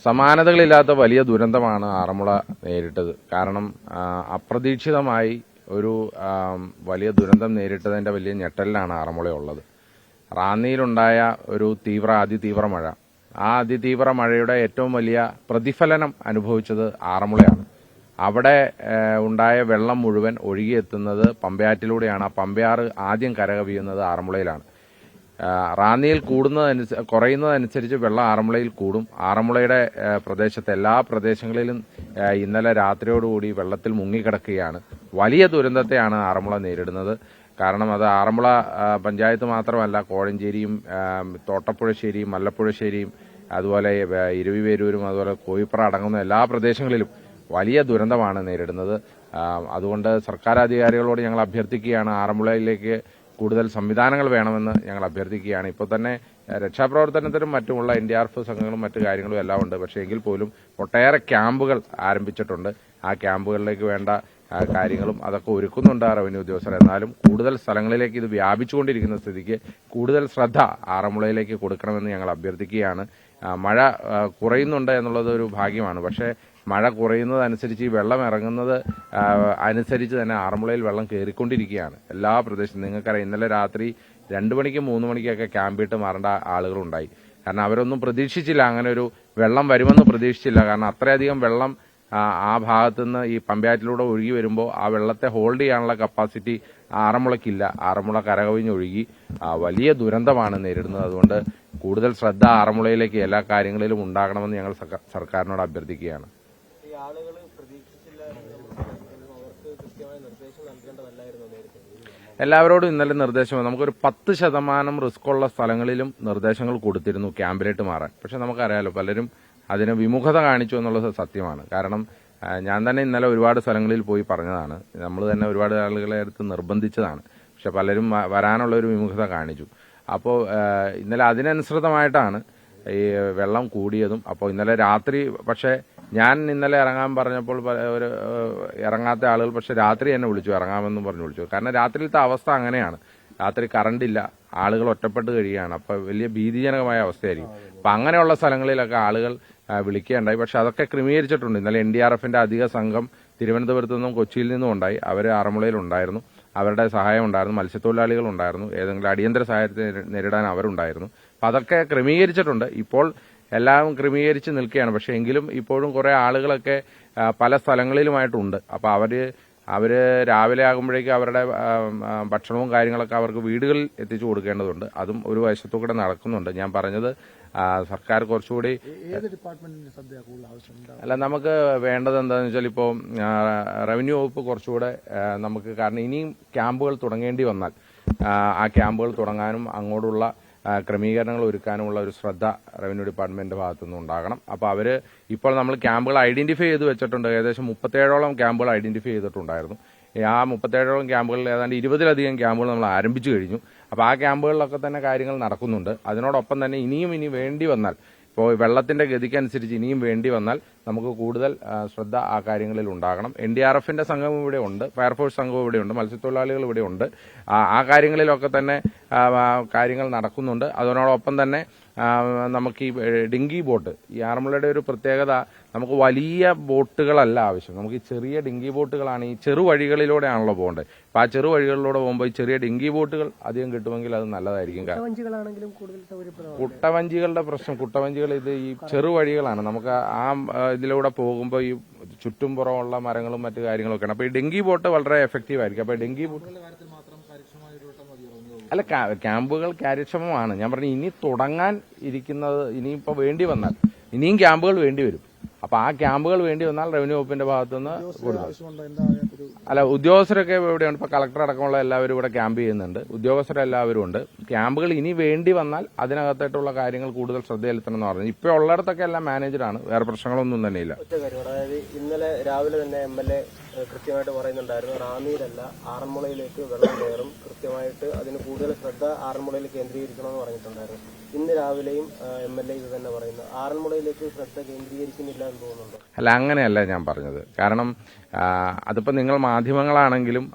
സമാനതകളില്ലാത്ത വലിയ ദുരന്തമാണ് ആറന്മുള നേരിട്ടത്. കാരണം അപ്രതീക്ഷിതമായി ഒരു വലിയ ദുരന്തം നേരിട്ടതിന്റെ വലിയ ഞെട്ടലിലാണ് ആറന്മുള ഉള്ളത്. റാന്നിയിലുണ്ടായ ഒരു അതിതീവ്ര മഴ, ആ അതിതീവ്ര മഴയുടെ ഏറ്റവും വലിയ പ്രതിഫലനം അനുഭവിച്ചത് ആറന്മുളയാണ്. അവിടെ ഉണ്ടായ വെള്ളം മുഴുവൻ ഒഴുകിയെത്തുന്നത് പമ്പയാറ്റിലൂടെയാണ്. ആ പമ്പയാറ് ആദ്യം കരകവിയുന്നത് ആറന്മുളയിലാണ്. റാന്നിയിൽ കുറയുന്നതനുസരിച്ച് വെള്ളം ആറന്മുളയിൽ കൂടും. ആറന്മുളയുടെ പ്രദേശത്ത് എല്ലാ പ്രദേശങ്ങളിലും ഇന്നലെ രാത്രിയോടുകൂടി വെള്ളത്തിൽ മുങ്ങിക്കിടക്കുകയാണ്. വലിയ ദുരന്തത്തെയാണ് ആറന്മുള നേരിടുന്നത്. കാരണം അത് ആറന്മുള പഞ്ചായത്ത് മാത്രമല്ല, കോഴഞ്ചേരിയും തോട്ടപ്പുഴശ്ശേരിയും മല്ലപ്പുഴശ്ശേരിയും അതുപോലെ ഇരുവിവേരൂരും അതുപോലെ കോയിപ്ര അടങ്ങുന്ന എല്ലാ പ്രദേശങ്ങളിലും വലിയ ദുരന്തമാണ് നേരിടുന്നത്. അതുകൊണ്ട് സർക്കാർ അധികാരികളോട് ഞങ്ങൾ അഭ്യർത്ഥിക്കുകയാണ്, ആറന്മുളയിലേക്ക് കൂടുതൽ സംവിധാനങ്ങൾ വേണമെന്ന് ഞങ്ങൾ അഭ്യർത്ഥിക്കുകയാണ്. ഇപ്പോൾ തന്നെ രക്ഷാപ്രവർത്തനത്തിനും മറ്റുമുള്ള NDRF സംഘങ്ങളും മറ്റു കാര്യങ്ങളും എല്ലാം ഉണ്ട്. പക്ഷേ എങ്കിൽ പോലും ഒട്ടേറെ ക്യാമ്പുകൾ ആരംഭിച്ചിട്ടുണ്ട്. ആ ക്യാമ്പുകളിലേക്ക് വേണ്ട കാര്യങ്ങളും അതൊക്കെ ഒരുക്കുന്നുണ്ട് റവന്യൂ ഉദ്യോഗസ്ഥർ. എന്നാലും കൂടുതൽ സ്ഥലങ്ങളിലേക്ക് ഇത് വ്യാപിച്ചുകൊണ്ടിരിക്കുന്ന സ്ഥിതിക്ക് കൂടുതൽ ശ്രദ്ധ ആറന്മുളയിലേക്ക് കൊടുക്കണമെന്ന് ഞങ്ങൾ അഭ്യർത്ഥിക്കുകയാണ്. മഴ കുറയുന്നുണ്ട് എന്നുള്ളത് ഒരു ഭാഗ്യമാണ്. പക്ഷേ മഴ കുറയുന്നതനുസരിച്ച് ഈ വെള്ളം ഇറങ്ങുന്നത് അനുസരിച്ച് തന്നെ ആറന്മുളയിൽ വെള്ളം കയറിക്കൊണ്ടിരിക്കുകയാണ് എല്ലാ പ്രദേശത്തും. നിങ്ങൾക്കറിയാം, ഇന്നലെ രാത്രി 2 മണിക്കും 3 മണിക്കൊക്കെ ക്യാമ്പിട്ട് മാറേണ്ട ആളുകളുണ്ടായി. കാരണം അവരൊന്നും പ്രതീക്ഷിച്ചില്ല, അങ്ങനെ ഒരു വെള്ളം വരുമെന്ന് പ്രതീക്ഷിച്ചില്ല. കാരണം അത്രയധികം വെള്ളം ആ ഭാഗത്തുനിന്ന് ഈ പമ്പയാറ്റിലൂടെ ഒഴുകി വരുമ്പോൾ ആ വെള്ളത്തെ ഹോൾഡ് ചെയ്യാനുള്ള കപ്പാസിറ്റി ആറന്മുളയ്ക്കില്ല. ആറന്മുള കരകവിഞ്ഞൊഴുകി വലിയ ദുരന്തമാണ് നേരിടുന്നത്. അതുകൊണ്ട് കൂടുതൽ ശ്രദ്ധ ആറന്മുളയിലേക്ക് എല്ലാ കാര്യങ്ങളിലും ഉണ്ടാകണമെന്ന് ഞങ്ങൾ സർക്കാരിനോട് അഭ്യർത്ഥിക്കുകയാണ്. എല്ലാവരോടും ഇന്നലെ നിർദ്ദേശം, നമുക്കൊരു 10% റിസ്ക്കുള്ള സ്ഥലങ്ങളിലും നിർദ്ദേശങ്ങൾ കൊടുത്തിരുന്നു ക്യാമ്പിലേക്ക് മാറാൻ. പക്ഷെ നമുക്കറിയാലോ, പലരും അതിന് വിമുഖത കാണിച്ചു എന്നുള്ളത് സത്യമാണ്. കാരണം ഞാൻ തന്നെ ഇന്നലെ ഒരുപാട് സ്ഥലങ്ങളിൽ പോയി പറഞ്ഞതാണ്, നമ്മൾ തന്നെ ഒരുപാട് ആളുകളെ അടുത്ത് നിർബന്ധിച്ചതാണ്. പക്ഷെ പലരും വരാനുള്ള ഒരു വിമുഖത കാണിച്ചു. അപ്പോൾ ഇന്നലെ അതിനനുസൃതമായിട്ടാണ് ഈ വെള്ളം കൂടിയതും. അപ്പോൾ ഇന്നലെ രാത്രി പക്ഷേ ഞാൻ ഇന്നലെ ഇറങ്ങാൻ പറഞ്ഞപ്പോൾ ഒരു ഇറങ്ങാത്ത ആളുകൾ പക്ഷെ രാത്രി എന്നെ വിളിച്ചു, ഇറങ്ങാമെന്നും പറഞ്ഞു വിളിച്ചു. കാരണം രാത്രിയിലത്തെ അവസ്ഥ അങ്ങനെയാണ്. രാത്രി കറണ്ടില്ല, ആളുകൾ ഒറ്റപ്പെട്ട് കഴിയുകയാണ്. അപ്പോൾ വലിയ ഭീതിജനകമായ അവസ്ഥയായിരിക്കും. അപ്പം അങ്ങനെയുള്ള സ്ഥലങ്ങളിലൊക്കെ ആളുകൾ വിളിക്കുകയുണ്ടായി. പക്ഷെ അതൊക്കെ ക്രമീകരിച്ചിട്ടുണ്ട്. ഇന്നലെ NDRFന്റെ അധിക സംഘം തിരുവനന്തപുരത്തു നിന്നും കൊച്ചിയിൽ നിന്നും ഉണ്ടായി. അവർ ആറന്മുളയിലുണ്ടായിരുന്നു. അവരുടെ സഹായം ഉണ്ടായിരുന്നു. മത്സ്യത്തൊഴിലാളികൾ ഉണ്ടായിരുന്നു. ഏതെങ്കിലും അടിയന്തര സഹായത്തെ നേരിടാൻ അവരുണ്ടായിരുന്നു. അപ്പം അതൊക്കെ ക്രമീകരിച്ചിട്ടുണ്ട്. ഇപ്പോൾ എല്ലാം ക്രമീകരിച്ച് നിൽക്കുകയാണ്. പക്ഷേ എങ്കിലും ഇപ്പോഴും കുറേ ആളുകളൊക്കെ പല സ്ഥലങ്ങളിലുമായിട്ടുണ്ട്. അപ്പോൾ അവർ രാവിലെ ആകുമ്പോഴേക്കും അവരുടെ ഭക്ഷണവും കാര്യങ്ങളൊക്കെ അവർക്ക് വീടുകളിൽ എത്തിച്ചു കൊടുക്കേണ്ടതുണ്ട്. അതും ഒരു വശത്തുകൂടെ നടക്കുന്നുണ്ട്. ഞാൻ പറഞ്ഞത് സർക്കാർ കുറച്ചുകൂടി അല്ല, നമുക്ക് വേണ്ടത് എന്താണെന്ന് വെച്ചാൽ ഇപ്പോൾ റവന്യൂ വകുപ്പ് കുറച്ചുകൂടെ നമുക്ക്, കാരണം ഇനിയും ക്യാമ്പുകൾ തുടങ്ങേണ്ടി വന്നാൽ ആ ക്യാമ്പുകൾ തുടങ്ങാനും അങ്ങോട്ടുള്ള ക്രമീകരണങ്ങൾ ഒരുക്കാനുമുള്ള ഒരു ശ്രദ്ധ റവന്യൂ ഡിപ്പാർട്ട്മെന്റിന്റെ ഭാഗത്തുനിന്ന് ഉണ്ടാകണം. അപ്പോൾ ഇപ്പോൾ നമ്മൾ ക്യാമ്പുകൾ ഐഡന്റിഫൈ ചെയ്ത് വെച്ചിട്ടുണ്ട്. ഏകദേശം 37ഓളം ക്യാമ്പുകൾ ഐഡന്റിഫൈ ചെയ്തിട്ടുണ്ടായിരുന്നു. ആ 37ഓളം ക്യാമ്പുകളിൽ ഏതാണ്ട് 20ലധികം ക്യാമ്പുകൾ നമ്മൾ ആരംഭിച്ചു കഴിഞ്ഞു. അപ്പോൾ ആ ക്യാമ്പുകളിലൊക്കെ തന്നെ കാര്യങ്ങൾ നടക്കുന്നുണ്ട്. അതിനോടൊപ്പം തന്നെ ഇനി വേണ്ടി വന്നാൽ, ഇപ്പോൾ വെള്ളത്തിന്റെ ഗതിക്കനുസരിച്ച് ഇനിയും വേണ്ടി വന്നാൽ നമുക്ക് കൂടുതൽ ശ്രദ്ധ ആ കാര്യങ്ങളിൽ ഉണ്ടാകണം. NDRFന്റെ സംഘം ഇവിടെ ഉണ്ട്, ഫയർഫോഴ്സ് സംഘവും ഇവിടെ ഉണ്ട്, മത്സ്യത്തൊഴിലാളികൾ ഇവിടെ ഉണ്ട്. ആ കാര്യങ്ങളിലൊക്കെ തന്നെ കാര്യങ്ങൾ നടക്കുന്നുണ്ട്. അതിനോടൊപ്പം തന്നെ നമുക്ക് ഈ ഡിങ്കി ബോട്ട്, ഈ ആറന്മുളയുടെ ഒരു പ്രത്യേകത, നമുക്ക് വലിയ ബോട്ടുകളല്ല ആവശ്യം. നമുക്ക് ഈ ചെറിയ ഡിങ്കി ബോട്ടുകളാണ്. ഈ ചെറുവഴികളിലൂടെയാണല്ലോ പോകേണ്ടത്. അപ്പോൾ ആ ചെറുവഴികളിലൂടെ പോകുമ്പോൾ ഈ ചെറിയ ഡിങ്കി ബോട്ടുകൾ അധികം കിട്ടുമെങ്കിൽ അത് നല്ലതായിരിക്കും. കുട്ടവഞ്ചികളുടെ പ്രശ്നം, കുട്ടവഞ്ചികൾ ഇത് ഈ ചെറുവഴികളാണ്. നമുക്ക് ആ ഇതിലൂടെ പോകുമ്പോൾ ഈ ചുറ്റുംപുറമുള്ള മരങ്ങളും മറ്റു കാര്യങ്ങളൊക്കെയാണ്. അപ്പോൾ ഈ ഡെങ്കി ബോട്ട് വളരെ എഫക്റ്റീവ് ആയിരിക്കും. അപ്പോൾ ഡെങ്കി ബോട്ട് അല്ല, ക്യാമ്പുകൾ കാര്യക്ഷമമാണ്. ഞാൻ പറഞ്ഞു, ഇനി തുടങ്ങാൻ ഇരിക്കുന്നത്, ഇനിയിപ്പോൾ വേണ്ടി വന്നാൽ ഇനിയും ക്യാമ്പുകൾ വേണ്ടി വരും. അപ്പൊ ആ ക്യാമ്പുകൾ വേണ്ടി വന്നാൽ റവന്യൂ വകുപ്പിന്റെ ഭാഗത്തുനിന്ന് അല്ല, ഉദ്യോഗസ്ഥരൊക്കെ ഇവിടെയുണ്ട്. ഇപ്പൊ കളക്ടർ അടക്കമുള്ള എല്ലാവരും ഇവിടെ ക്യാമ്പ് ചെയ്യുന്നുണ്ട്. ഉദ്യോഗസ്ഥരെല്ലാവരും ഉണ്ട്. ക്യാമ്പുകൾ ഇനി വേണ്ടി വന്നാൽ അതിനകത്തായിട്ടുള്ള കാര്യങ്ങൾ കൂടുതൽ ശ്രദ്ധ ചെലുത്തണം എന്ന് പറഞ്ഞു. ഇപ്പൊ ഉള്ളിടത്തൊക്കെ എല്ലാം മാനേജറാണ്, വേറെ പ്രശ്നങ്ങളൊന്നും തന്നെയില്ല. അതായത് ഇന്നലെ രാവിലെ തന്നെ MLA കൃത്യമായിട്ട് പറയുന്നുണ്ടായിരുന്നു, റാന്നിയിലല്ല ആറന്മുളയിലേക്ക് വെള്ളം കയറും, കൃത്യമായിട്ട് അതിന് കൂടുതൽ ശ്രദ്ധ ആറന്മുളയിൽ കേന്ദ്രീകരിക്കണമെന്ന് പറഞ്ഞിട്ടുണ്ടായിരുന്നു. ഇന്ന് രാവിലെയും MLA ഇത് തന്നെ പറയുന്നു, ആറന്മുളയിലേക്ക് ശ്രദ്ധ കേന്ദ്രീകരിക്കുന്നില്ല എന്ന് തോന്നുന്നുണ്ടോ? അല്ല, അങ്ങനെയല്ല ഞാൻ പറഞ്ഞത്. കാരണം അതിപ്പോൾ നിങ്ങൾ മാധ്യമങ്ങളാണെങ്കിലും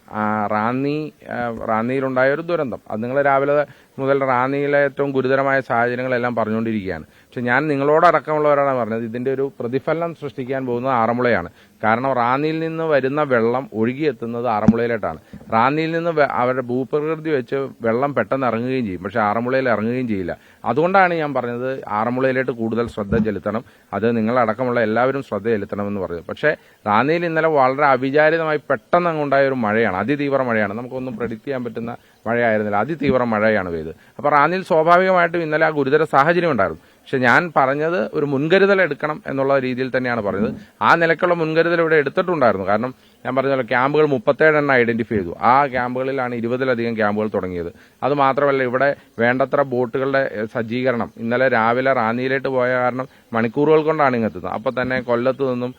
റാന്നിയിലുണ്ടായ ഒരു ദുരന്തം അത് നിങ്ങൾ രാവിലെ മുതൽ റാന്നിയിലെ ഏറ്റവും ഗുരുതരമായ സാഹചര്യങ്ങളെല്ലാം പറഞ്ഞുകൊണ്ടിരിക്കുകയാണ്. പക്ഷെ ഞാൻ നിങ്ങളോടക്കമുള്ളവരാണ് പറഞ്ഞത്, ഇതിന്റെ ഒരു പ്രതിഫലനം സൃഷ്ടിക്കാൻ പോകുന്നത് ആറന്മുളയാണ്. കാരണം റാന്നിയിൽ നിന്ന് വരുന്ന വെള്ളം ഒഴുകിയെത്തുന്നത് ആറന്മുളയിലോട്ടാണ്. റാന്നിയിൽ നിന്ന് അവരുടെ ഭൂപ്രകൃതി വെച്ച് വെള്ളം പെട്ടെന്ന് ഇറങ്ങുകയും ചെയ്യും, പക്ഷെ ആറന്മുളയിൽ ഇറങ്ങുകയും ചെയ്യില്ല. അതുകൊണ്ടാണ് ഞാൻ പറഞ്ഞത് ആറന്മുളയിലോട്ട് കൂടുതൽ ശ്രദ്ധ ചെലുത്തണം, അത് നിങ്ങളടക്കമുള്ള എല്ലാവരും ശ്രദ്ധ ചെലുത്തണമെന്ന് പറഞ്ഞത്. പക്ഷേ റാന്നിയിൽ ഇന്നലെ വളരെ അവിചാരിതമായി പെട്ടെന്ന് അങ്ങുണ്ടായ ഒരു മഴയാണ്, അതിതീവ്ര മഴയാണ്. നമുക്കൊന്നും പ്രെഡിക്റ്റ് ചെയ്യാൻ പറ്റുന്ന മഴയായിരുന്നില്ല, അതിതീവ്ര മഴയാണ് പെയ്ത്. അപ്പോൾ റാന്നിയിൽ സ്വാഭാവികമായിട്ടും ഇന്നലെ ആ ഗുരുതര സാഹചര്യം ഉണ്ടായിരുന്നു. പക്ഷെ ഞാൻ പറഞ്ഞത് ഒരു മുൻകരുതൽ എടുക്കണം എന്നുള്ള രീതിയിൽ തന്നെയാണ് പറഞ്ഞത്. ആ നിലക്കുള്ള മുൻകരുതൽ ഇവിടെ എടുത്തിട്ടുണ്ടായിരുന്നു. കാരണം ഞാൻ പറഞ്ഞല്ലോ, ക്യാമ്പുകൾ 37 എണ്ണം ഐഡന്റിഫൈ ചെയ്തു. ആ ക്യാമ്പുകളിലാണ് 20-ലധികം ക്യാമ്പുകൾ തുടങ്ങിയത്. അത് മാത്രമല്ല, ഇവിടെ വേണ്ടത്ര ബോട്ടുകളുടെ സജ്ജീകരണം ഇന്നലെ രാവിലെ റാന്നിയിലേക്ക് പോയ കാരണം മണിക്കൂറുകൾ കൊണ്ടാണ് ഇങ്ങെത്തുന്നത്. അപ്പോൾ തന്നെ കൊല്ലത്ത് നിന്നും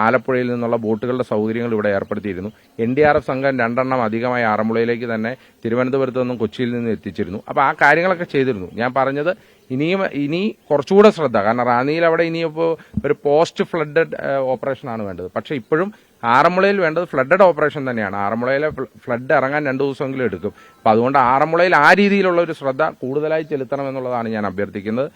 ആലപ്പുഴയിൽ നിന്നുള്ള ബോട്ടുകളുടെ സൗകര്യങ്ങൾ ഇവിടെ ഏർപ്പെടുത്തിയിരുന്നു. NDRF സംഘം 2 എണ്ണം അധികമായി ആറന്മുളയിലേക്ക് തന്നെ തിരുവനന്തപുരത്ത് നിന്നും കൊച്ചിയിൽ നിന്നും എത്തിച്ചിരുന്നു. അപ്പോൾ ആ കാര്യങ്ങളൊക്കെ ചെയ്തിരുന്നു. ഞാൻ പറഞ്ഞത് ഇനി കുറച്ചുകൂടെ ശ്രദ്ധ, കാരണം റാന്നിയിൽ അവിടെ ഇനിയിപ്പോൾ ഒരു പോസ്റ്റ് ഫ്ലഡഡ് ഓപ്പറേഷനാണ് വേണ്ടത്. പക്ഷെ ഇപ്പോഴും ആറന്മുളയിൽ വേണ്ടത് ഫ്ലഡഡ് ഓപ്പറേഷൻ തന്നെയാണ്. ആറന്മുളയിലെ ഫ്ലഡ് ഇറങ്ങാൻ 2 ദിവസമെങ്കിലും എടുക്കും. അപ്പം അതുകൊണ്ട് ആറന്മുളയിൽ ആ രീതിയിലുള്ള ഒരു ശ്രദ്ധ കൂടുതലായി ചെലുത്തണം എന്നുള്ളതാണ് ഞാൻ അഭ്യർത്ഥിക്കുന്നത്.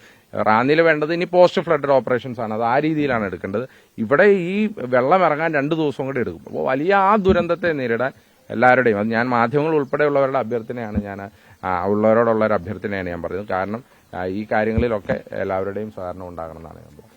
റാന്നിയിൽ വേണ്ടത് ഇനി പോസ്റ്റ് ഫ്ലഡഡ് ഓപ്പറേഷൻസ് ആണ്, അത് ആ രീതിയിലാണ് എടുക്കേണ്ടത്. ഇവിടെ ഈ വെള്ളം ഇറങ്ങാൻ 2 ദിവസം കൂടി എടുക്കും. അപ്പോൾ വലിയ ആ ദുരന്തത്തെ നേരിടാൻ എല്ലാവരുടെയും, അത് ഞാൻ മാധ്യമങ്ങൾ ഉൾപ്പെടെയുള്ളവരുടെ അഭ്യർത്ഥനയാണ്, ഉള്ളവരോടുള്ള ഒരു അഭ്യർത്ഥനയാണ് ഞാൻ പറയുന്നത്. കാരണം ഈ കാര്യങ്ങളിലൊക്കെ എല്ലാവരുടെയും സഹകരണം ഉണ്ടാകണം എന്നാണ് ഞാൻ പറയുന്നത്.